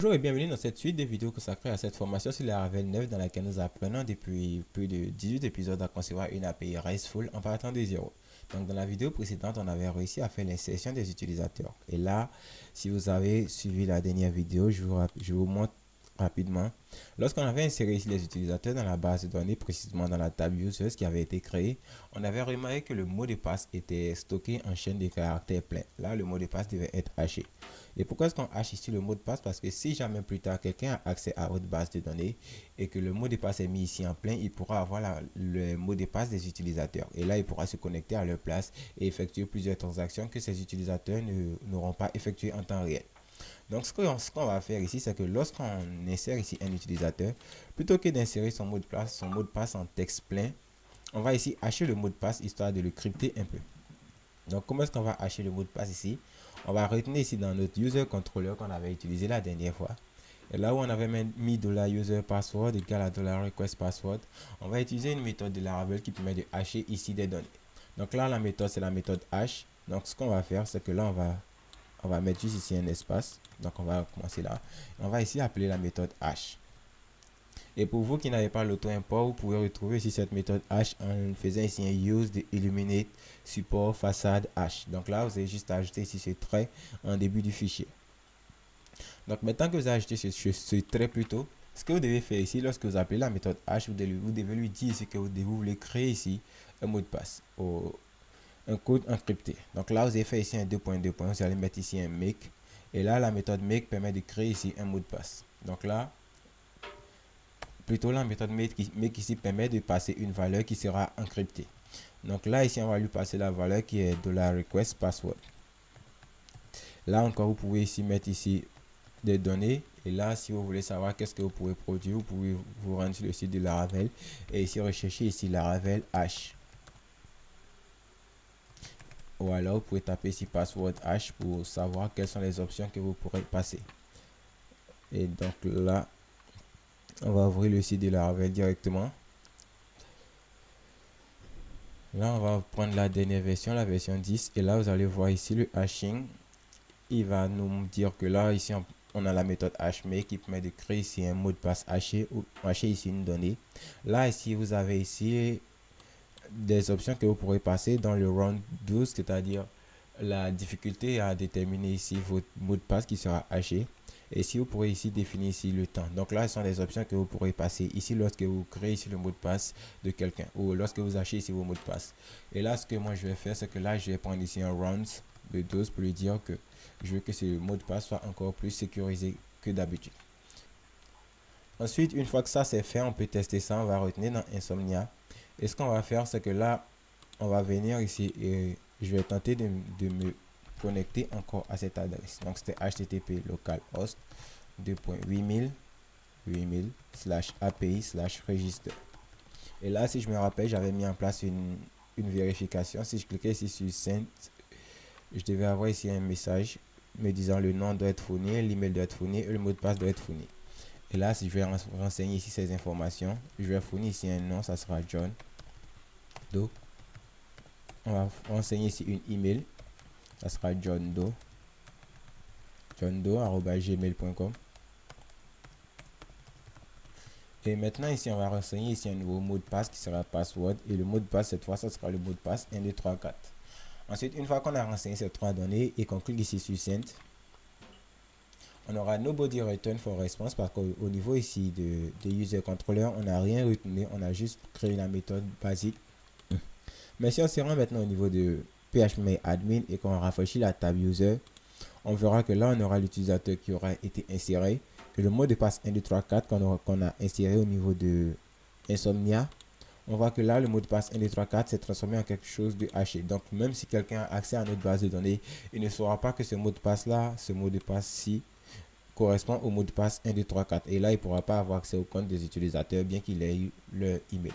Bonjour et bienvenue dans cette suite de vidéos consacrée à cette formation sur la Laravel 9 dans laquelle nous apprenons depuis plus de 18 épisodes à concevoir une API RESTful en partant de zéro. Donc dans la vidéo précédente, on avait réussi à faire l'insertion des utilisateurs. Et là, si vous avez suivi la dernière vidéo, je vous montre rapidement. Lorsqu'on avait inséré ici les utilisateurs dans la base de données, précisément dans la table users qui avait été créée, on avait remarqué que le mot de passe était stocké en chaîne de caractères pleins. Là, le mot de passe devait être haché. Et pourquoi est-ce qu'on hache ici le mot de passe? Parce que si jamais plus tard quelqu'un a accès à votre base de données et que le mot de passe est mis ici en plein, il pourra avoir le mot de passe des utilisateurs. Et là, il pourra se connecter à leur place et effectuer plusieurs transactions que ces utilisateurs n'auront pas effectuées en temps réel. Donc, ce qu'on va faire ici, c'est que lorsqu'on insère ici un utilisateur, plutôt que d'insérer son mot de passe en texte plein, on va ici hacher le mot de passe histoire de le crypter un peu. Donc, comment est-ce qu'on va hacher le mot de passe ici? On va retenir ici dans notre user controller qu'on avait utilisé la dernière fois. Et là où on avait mis $user password égale à $request password, on va utiliser une méthode de Laravel qui permet de hacher ici des données. Donc là, la méthode, c'est la méthode hash. Donc, ce qu'on va faire, c'est que là, on va mettre juste ici un espace. Donc, on va commencer là. On va ici appeler la méthode hash. Et pour vous qui n'avez pas l'auto-import, vous pouvez retrouver ici cette méthode hash en faisant ici un use de illuminate support façade hash. Donc là, vous avez juste à ajouter ici ce trait en début du fichier. Donc maintenant que vous avez ajouté ce trait plutôt, ce que vous devez faire ici, lorsque vous appelez la méthode hash, vous devez lui dire ici que vous voulez créer ici un mot de passe, un code encrypté. Donc là, vous avez fait ici un 2.2. Vous allez mettre ici un make. Et là, la méthode make permet de créer ici un mot de passe. Donc là, plutôt la méthode make ici permet de passer une valeur qui sera encryptée. Donc là, ici, on va lui passer la valeur qui est $request password. Là encore, vous pouvez ici mettre ici des données. Et là, si vous voulez savoir qu'est-ce que vous pouvez produire, vous pouvez vous rendre sur le site de Laravel et ici rechercher ici Laravel hash. Ou alors, vous pouvez taper ici password hash pour savoir quelles sont les options que vous pourrez passer. Et donc là, on va ouvrir le site de Laravel directement. Là, on va prendre la dernière version, la version 10. Et là, vous allez voir ici le hashing. Il va nous dire que là, ici, on a la méthode hashmake qui permet de créer ici un mot de passe haché ou hacher ici une donnée. Là, ici, vous avez ici des options que vous pourrez passer dans le round 12, c'est-à-dire la difficulté à déterminer ici votre mot de passe qui sera haché. Et si vous pourrez ici définir ici le temps. Donc là, ce sont des options que vous pourrez passer ici lorsque vous créez ici le mot de passe de quelqu'un ou lorsque vous achetez ici vos mots de passe. Et là, ce que moi je vais faire, c'est que là, je vais prendre ici un round de 12 pour lui dire que je veux que ce mot de passe soit encore plus sécurisé que d'habitude. Ensuite, une fois que ça c'est fait, on peut tester ça. On va retenir dans Insomnia. Et ce qu'on va faire, c'est que là, on va venir ici et je vais tenter de me connecter encore à cette adresse. Donc, c'était http localhost 2.8000/API/register. Et là, si je me rappelle, j'avais mis en place une vérification. Si je cliquais ici sur Send, je devais avoir ici un message me disant le nom doit être fourni, l'email doit être fourni et le mot de passe doit être fourni. Et là, si je vais renseigner ici ces informations, je vais fournir ici un nom, ça sera John Doe. On va renseigner ici une email, ça sera johndoe@gmail.com. Et maintenant ici, on va renseigner ici un nouveau mot de passe qui sera password. Et le mot de passe, cette fois, ça sera le mot de passe 1, 2, 3, 4. Ensuite, une fois qu'on a renseigné ces trois données et qu'on clique ici sur Send, on aura Nobody Return for Response parce qu'au niveau ici de User Controller, on n'a rien retenu, on a juste créé la méthode basique. Mais si on se rend maintenant au niveau de phpMyAdmin et qu'on rafraîchit la table User, on verra que là, on aura l'utilisateur qui aura été inséré et le mot de passe 1, 2, 3, 4 qu'on a inséré au niveau de Insomnia. On voit que là, le mot de passe 1, 2, 3, 4 s'est transformé en quelque chose de haché. Donc, même si quelqu'un a accès à notre base de données, il ne saura pas que ce mot de passe-là, ce mot de passe-ci, correspond au mot de passe 1, 2, 3, 4. Et là, il ne pourra pas avoir accès au compte des utilisateurs, bien qu'il ait eu leur email.